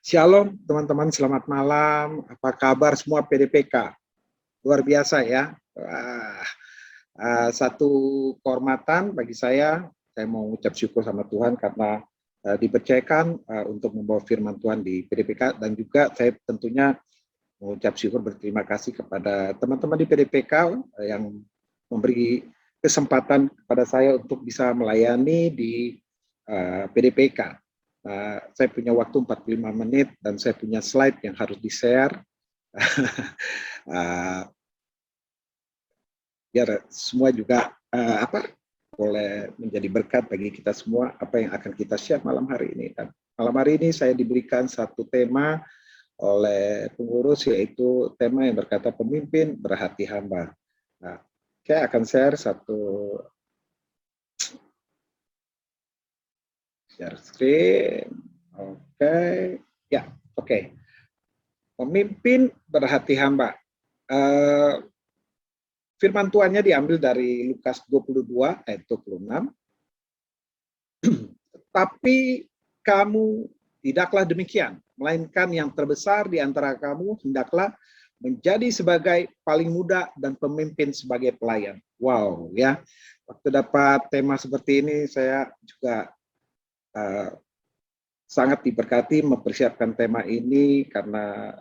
Shalom teman-teman, selamat malam. Apa kabar semua PDPK? Luar biasa ya. Satu kehormatan bagi saya mau ucap syukur sama Tuhan karena dipercayakan untuk membawa firman Tuhan di PDPK, dan juga saya tentunya mengucap syukur berterima kasih kepada teman-teman di PDPK yang memberi kesempatan kepada saya untuk bisa melayani di PDPK. Saya punya waktu 45 menit dan saya punya slide yang harus di-share. Biar semua juga boleh menjadi berkat bagi kita semua apa yang akan kita share malam hari ini. Dan malam hari ini saya diberikan satu tema oleh pengurus, yaitu tema yang berkata pemimpin berhati hamba. Nah, saya akan share share screen. Oke. Pemimpin berhati hamba. Firman Tuhannya diambil dari Lukas 22 ayat 26. Tapi kamu tidaklah demikian, melainkan yang terbesar di antara kamu hendaklah menjadi sebagai paling muda dan pemimpin sebagai pelayan. Wow, ya. Waktu dapat tema seperti ini, saya juga sangat diberkati mempersiapkan tema ini karena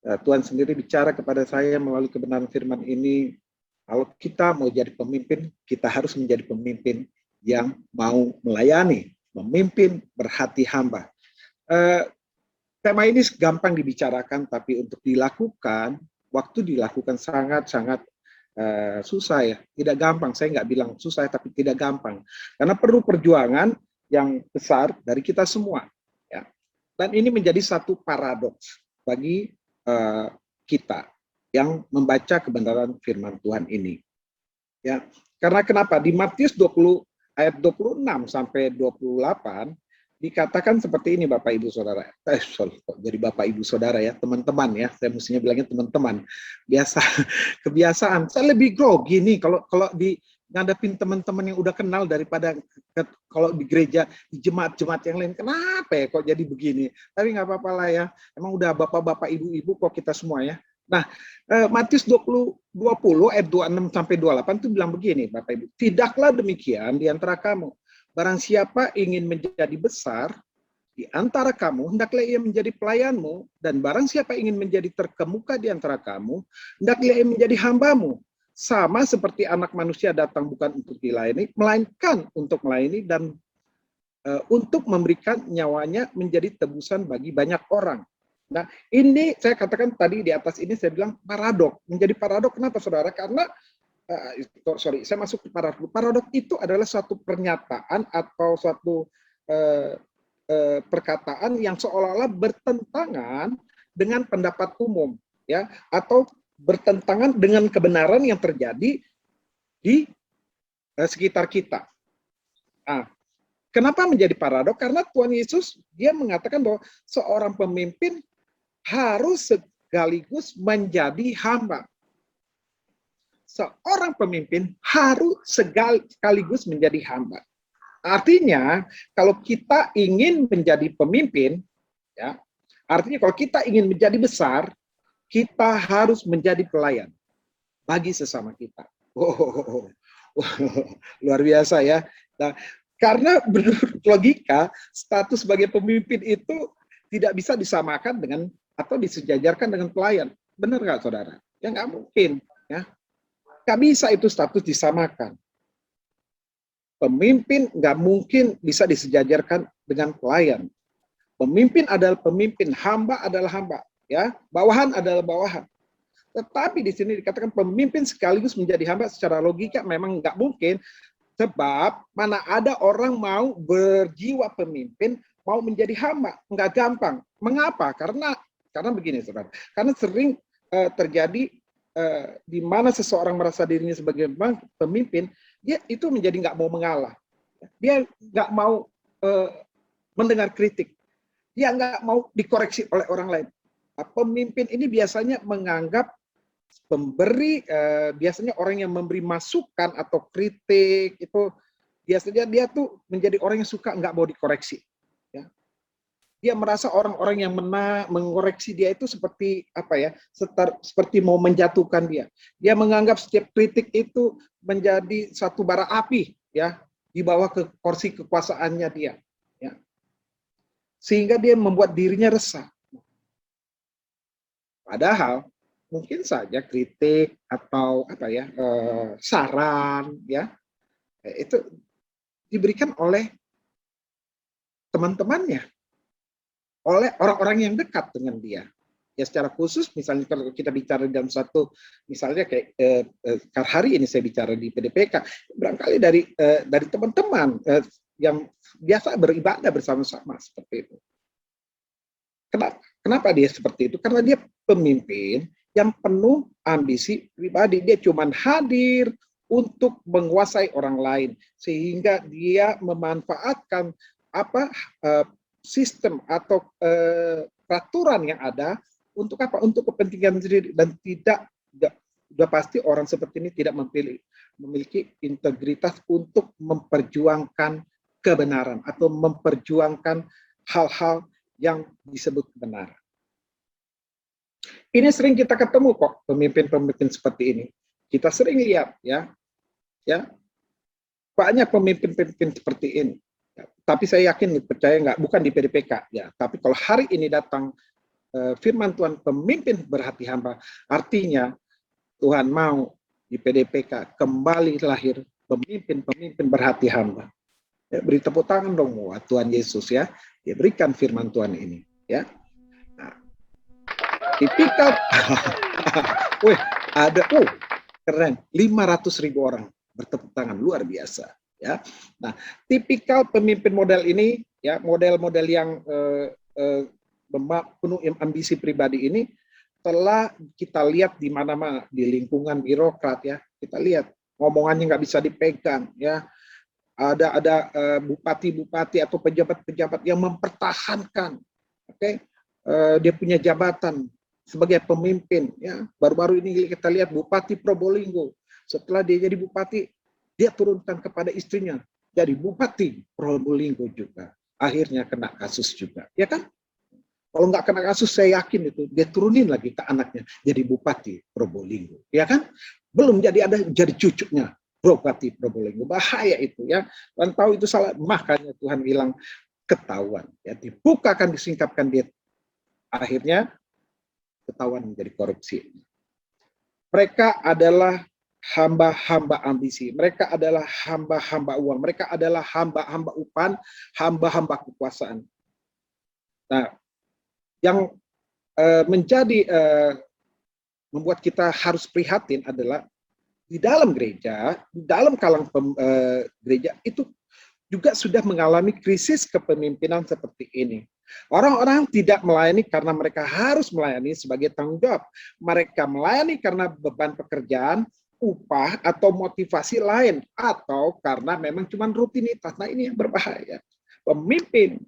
Tuhan sendiri bicara kepada saya melalui kebenaran firman ini. Kalau kita mau jadi pemimpin, kita harus menjadi pemimpin yang mau melayani, memimpin berhati hamba. Tema ini gampang dibicarakan, tapi untuk dilakukan, waktu dilakukan sangat-sangat susah ya. Tidak gampang, saya nggak bilang susah, tapi tidak gampang. Karena perlu perjuangan yang besar dari kita semua. Ya. Dan ini menjadi satu paradoks bagi kita yang membaca kebenaran firman Tuhan ini. Ya, karena kenapa? Di Matius 20 ayat 26 sampai 28 dikatakan seperti ini, Bapak Ibu Saudara. Jadi Bapak Ibu Saudara ya, teman-teman ya. Saya mestinya bilangnya teman-teman. Kebiasaan. Saya lebih grogi nih kalau di ngadepin teman-teman yang udah kenal daripada kalau di gereja, di jemaat-jemaat yang lain. Kenapa ya kok jadi begini? Tapi nggak apa-apa lah ya. Emang udah bapak-bapak, ibu-ibu kok kita semua ya. Nah, Matius 20 ayat 26 sampai 28 itu bilang begini, Bapak Ibu. Tidaklah demikian di antara kamu. Barang siapa ingin menjadi besar di antara kamu, hendaklah ia menjadi pelayanmu, dan barang siapa ingin menjadi terkemuka di antara kamu, hendaklah ia menjadi hambamu. Sama seperti anak manusia datang bukan untuk dilayani, melainkan untuk melayani dan untuk memberikan nyawanya menjadi tebusan bagi banyak orang. Nah, ini saya katakan tadi di atas ini saya bilang paradok. Menjadi paradok kenapa Saudara? Karena saya masuk ke paradok. Paradok itu adalah suatu pernyataan atau suatu perkataan yang seolah-olah bertentangan dengan pendapat umum, ya, atau bertentangan dengan kebenaran yang terjadi di sekitar kita. Nah, kenapa menjadi paradok? Karena Tuhan Yesus dia mengatakan bahwa seorang pemimpin harus sekaligus menjadi hamba. Seorang pemimpin harus sekaligus menjadi hamba. Artinya, kalau kita ingin menjadi pemimpin, ya, artinya kalau kita ingin menjadi besar, kita harus menjadi pelayan bagi sesama kita. Luar biasa ya. Nah, karena menurut logika, status sebagai pemimpin itu tidak bisa disamakan dengan atau disejajarkan dengan pelayan. Benar nggak, Saudara? Ya nggak mungkin. Ya. Nggak bisa itu status disamakan. Pemimpin nggak mungkin bisa disejajarkan dengan pelayan. Pemimpin adalah pemimpin, hamba adalah hamba, ya, bawahan adalah bawahan. Tetapi di sini dikatakan pemimpin sekaligus menjadi hamba, secara logika memang nggak mungkin, sebab mana ada orang mau berjiwa pemimpin mau menjadi hamba, nggak gampang. Mengapa? Karena begini, Saudara. Karena sering terjadi di mana seseorang merasa dirinya sebagai pemimpin, dia itu menjadi nggak mau mengalah, dia nggak mau mendengar kritik, dia nggak mau dikoreksi oleh orang lain. Pemimpin ini biasanya menganggap pemberi, biasanya orang yang memberi masukan atau kritik itu biasanya dia tuh menjadi orang yang suka nggak mau dikoreksi. Ya. Dia merasa orang-orang yang mengoreksi dia itu seperti apa ya? Seperti mau menjatuhkan dia. Dia menganggap setiap kritik itu menjadi satu bara api, ya, di bawah ke kursi kekuasaannya dia, ya. Sehingga dia membuat dirinya resah. Padahal mungkin saja kritik atau apa ya, saran, ya, itu diberikan oleh teman-temannya, oleh orang-orang yang dekat dengan dia. Ya, secara khusus misalnya kalau kita bicara dalam satu, misalnya kayak hari ini saya bicara di PDPK, barangkali dari teman-teman yang biasa beribadah bersama-sama seperti itu. Kenapa dia seperti itu? Karena dia pemimpin yang penuh ambisi pribadi. Dia cuma hadir untuk menguasai orang lain, sehingga dia memanfaatkan apa sistem atau peraturan yang ada untuk apa? Untuk kepentingan sendiri, dan sudah pasti orang seperti ini tidak memiliki integritas untuk memperjuangkan kebenaran atau memperjuangkan hal-hal yang disebut kebenaran. Ini sering kita ketemu kok pemimpin-pemimpin seperti ini. Kita sering lihat, ya banyak pemimpin-pemimpin seperti ini. Ya, tapi saya yakin, percaya nggak, bukan di PDPK, ya. Tapi kalau hari ini datang firman Tuhan pemimpin berhati hamba, artinya Tuhan mau di PDPK kembali lahir pemimpin-pemimpin berhati hamba. Ya, beri tepuk tangan dong buat Tuhan Yesus, ya. Dia berikan firman Tuhan ini, ya. Nah, tipikal wih, ada keren, 500.000 orang bertepuk tangan, luar biasa, ya. Nah, tipikal pemimpin model ini, ya, model-model yang penuh ambisi pribadi ini telah kita lihat di mana-mana, di lingkungan birokrat, ya. Kita lihat ngomongannya nggak bisa dipegang, ya. Ada bupati-bupati atau pejabat-pejabat yang mempertahankan, dia punya jabatan sebagai pemimpin, ya. Baru-baru ini kita lihat Bupati Probolinggo, setelah dia jadi bupati, dia turunkan kepada istrinya jadi Bupati Probolinggo juga, akhirnya kena kasus juga, ya kan? Kalau nggak kena kasus, saya yakin itu dia turunin lagi ke anaknya jadi Bupati Probolinggo, ya kan? Belum jadi cucunya Bupati Probolinggo. Bahaya itu, ya. Dan tahu itu salah, makanya Tuhan bilang ketahuan, ya, dibukakan, disingkapkan, dia akhirnya ketahuan menjadi korupsi. Mereka adalah hamba-hamba ambisi, mereka adalah hamba-hamba uang, mereka adalah hamba-hamba upah, hamba-hamba kekuasaan. Nah, yang menjadi membuat kita harus prihatin adalah di dalam gereja, di dalam kalangan gereja itu juga sudah mengalami krisis kepemimpinan seperti ini. Orang-orang tidak melayani karena mereka harus melayani sebagai tanggung jawab. Mereka melayani karena beban pekerjaan, upah, atau motivasi lain, atau karena memang cuma rutinitas. Nah, ini yang berbahaya. Pemimpin,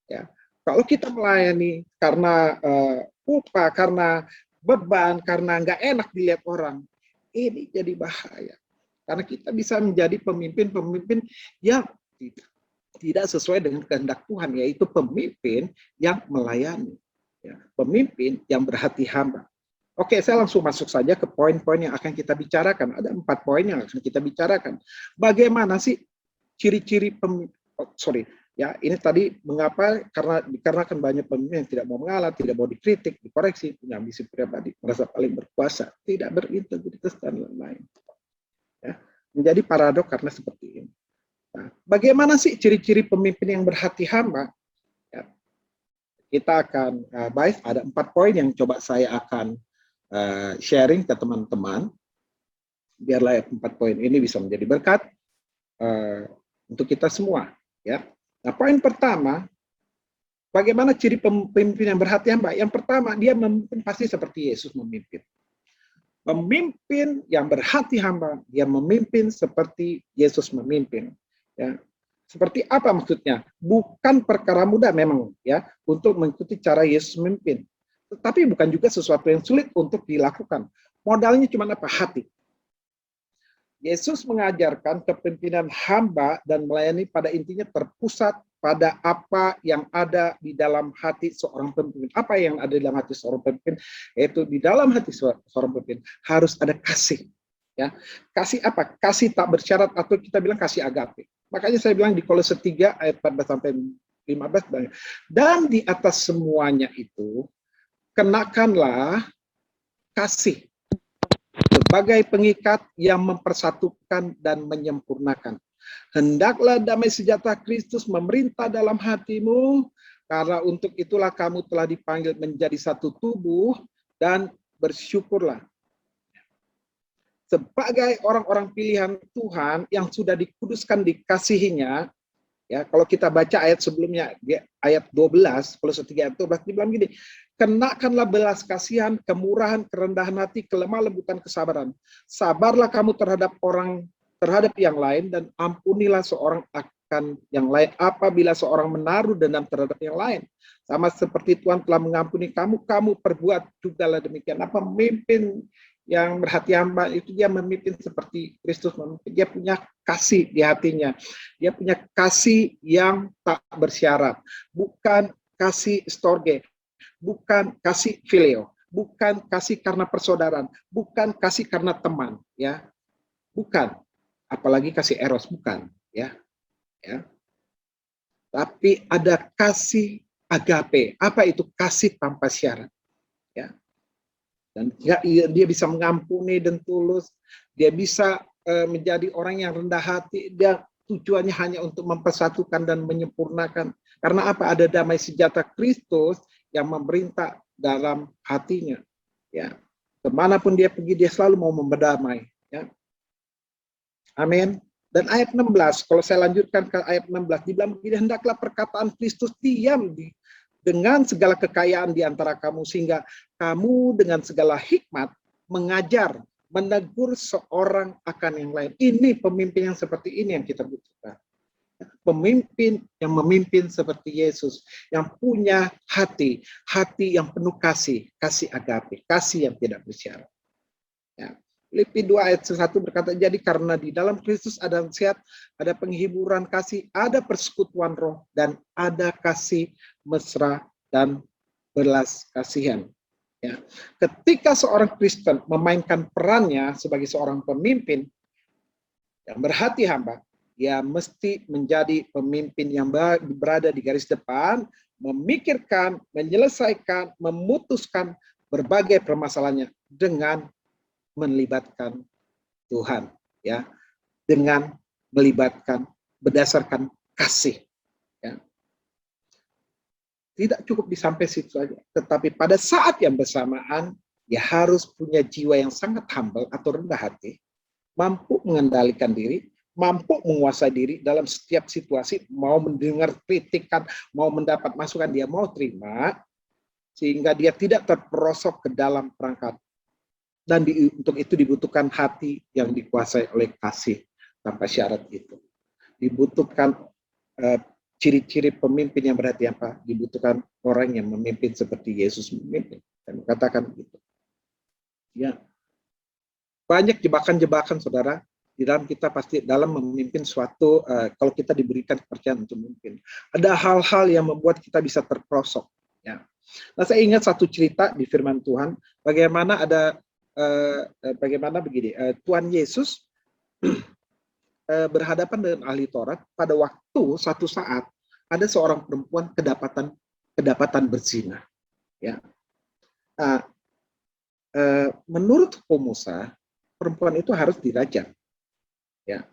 ya, kalau kita melayani karena upah, karena beban, karena nggak enak dilihat orang, ini jadi bahaya. Karena kita bisa menjadi pemimpin-pemimpin yang tidak sesuai dengan kehendak Tuhan, yaitu pemimpin yang melayani, ya, pemimpin yang berhati hamba. Oke, saya langsung masuk saja ke poin-poin yang akan kita bicarakan. Ada 4 poin yang akan kita bicarakan. Bagaimana sih ciri-ciri pemimpin? Ya, ini tadi mengapa? Karena kan banyak pemimpin yang tidak mau mengalah, tidak mau dikritik, dikoreksi, punya ambisi pribadi, merasa paling berkuasa, tidak berintegritas dan lain-lain. Ya, menjadi paradok karena seperti ini. Nah, bagaimana sih ciri-ciri pemimpin yang berhati hamba? Ya, kita akan bahas, ada 4 poin yang coba saya akan sharing ke teman-teman. Biarlah 4 poin ini bisa menjadi berkat untuk kita semua. Ya. Nah, poin pertama, bagaimana ciri pemimpin yang berhati hamba? Yang pertama, dia memimpin pasti seperti Yesus memimpin. Pemimpin yang berhati hamba, dia memimpin seperti Yesus memimpin. Ya. Seperti apa maksudnya? Bukan perkara mudah memang, ya, untuk mengikuti cara Yesus memimpin. Tetapi bukan juga sesuatu yang sulit untuk dilakukan. Modalnya cuma apa? Hati. Yesus mengajarkan kepemimpinan hamba dan melayani pada intinya terpusat pada apa yang ada di dalam hati seorang pemimpin. Apa yang ada di dalam hati seorang pemimpin? Yaitu di dalam hati seorang pemimpin harus ada kasih. Ya, kasih apa? Kasih tak bersyarat, atau kita bilang kasih agape. Makanya saya bilang di Kolose 3 ayat 14 sampai 15, dan di atas semuanya itu kenakanlah kasih sebagai pengikat yang mempersatukan dan menyempurnakan. Hendaklah damai sejahtera Kristus memerintah dalam hatimu, karena untuk itulah kamu telah dipanggil menjadi satu tubuh, dan bersyukurlah. Sebagai orang-orang pilihan Tuhan yang sudah dikuduskan, dikasihinya, ya, kalau kita baca ayat sebelumnya, ayat 12, Kolose 3 ayat 12, dibilang gini, kenakanlah belas kasihan, kemurahan, kerendahan hati, kelemah lembutan, kesabaran. Sabarlah kamu terhadap yang lain, dan ampunilah seorang akan yang lain apabila seorang menaruh dendam terhadap yang lain. Sama seperti Tuhan telah mengampuni kamu, kamu perbuat jugalah demikian. Pemimpin yang berhati hamba itu dia memimpin seperti Kristus memimpin. Dia punya kasih di hatinya. Dia punya kasih yang tak bersyarat. Bukan kasih storge, bukan kasih phileo, bukan kasih karena persaudaraan, bukan kasih karena teman, ya. Bukan. Apalagi kasih eros, bukan, ya. Ya. Tapi ada kasih agape. Apa itu? Kasih tanpa syarat, ya. Dan dia bisa mengampuni dan tulus, dia bisa menjadi orang yang rendah hati, dia tujuannya hanya untuk mempersatukan dan menyempurnakan. Karena apa? Ada damai sejahtera Kristus yang memerintah dalam hatinya. Ya, kemanapun dia pergi, dia selalu mau memberdamai. Ya. Amin. Dan ayat 16, kalau saya lanjutkan ke ayat 16, dibilang begini, hendaklah perkataan Kristus diam dengan segala kekayaan di antara kamu, sehingga kamu dengan segala hikmat mengajar, menegur seorang akan yang lain. Ini pemimpin yang seperti ini yang kita butuhkan. Pemimpin yang memimpin seperti Yesus, yang punya hati yang penuh kasih agape, kasih yang tidak bersyarat. Ya. Filipi 2 ayat 1 berkata, jadi karena di dalam Kristus ada nasihat, ada penghiburan kasih, ada persekutuan roh, dan ada kasih mesra dan belas kasihan. Ya. Ketika seorang Kristen memainkan perannya sebagai seorang pemimpin yang berhati hamba, dia mesti menjadi pemimpin yang berada di garis depan, memikirkan, menyelesaikan, memutuskan berbagai permasalahannya dengan melibatkan Tuhan, ya, dengan melibatkan berdasarkan kasih, ya. Tidak cukup sampai situ saja, tetapi pada saat yang bersamaan dia harus punya jiwa yang sangat humble atau rendah hati, mampu mengendalikan diri, mampu menguasai diri dalam setiap situasi, mau mendengar kritikan, mau mendapat masukan, dia mau terima, sehingga dia tidak terperosok ke dalam perangkap. Dan untuk itu dibutuhkan hati yang dikuasai oleh kasih tanpa syarat itu. Dibutuhkan ciri-ciri pemimpin yang berarti apa? Dibutuhkan orang yang memimpin seperti Yesus memimpin. Dan katakan begitu. Ya. Banyak jebakan-jebakan, saudara, di dalam kita pasti dalam memimpin suatu, kalau kita diberikan kepercayaan untuk memimpin. Ada hal-hal yang membuat kita bisa terperosok. Ya. Nah, saya ingat satu cerita di firman Tuhan, bagaimana begini, Tuhan Yesus berhadapan dengan ahli Taurat pada waktu satu saat ada seorang perempuan kedapatan berzina. Ya. Nah, menurut hukum Musa, perempuan itu harus dirajam. Ya.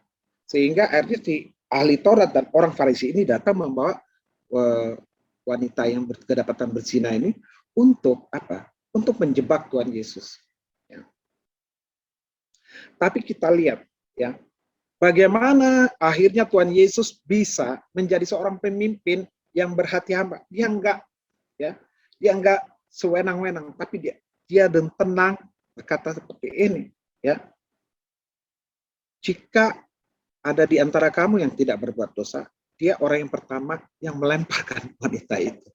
Sehingga akhirnya si ahli Taurat dan orang Farisi ini datang membawa wanita yang kedapatan berzina ini untuk apa? Untuk menjebak Tuhan Yesus. Ya. Tapi kita lihat, ya, bagaimana akhirnya Tuhan Yesus bisa menjadi seorang pemimpin yang berhati hamba. Dia enggak sewenang-wenang, tapi dia dan tenang berkata seperti ini, ya. Jika ada di antara kamu yang tidak berbuat dosa, dia orang yang pertama yang melemparkan wanita itu.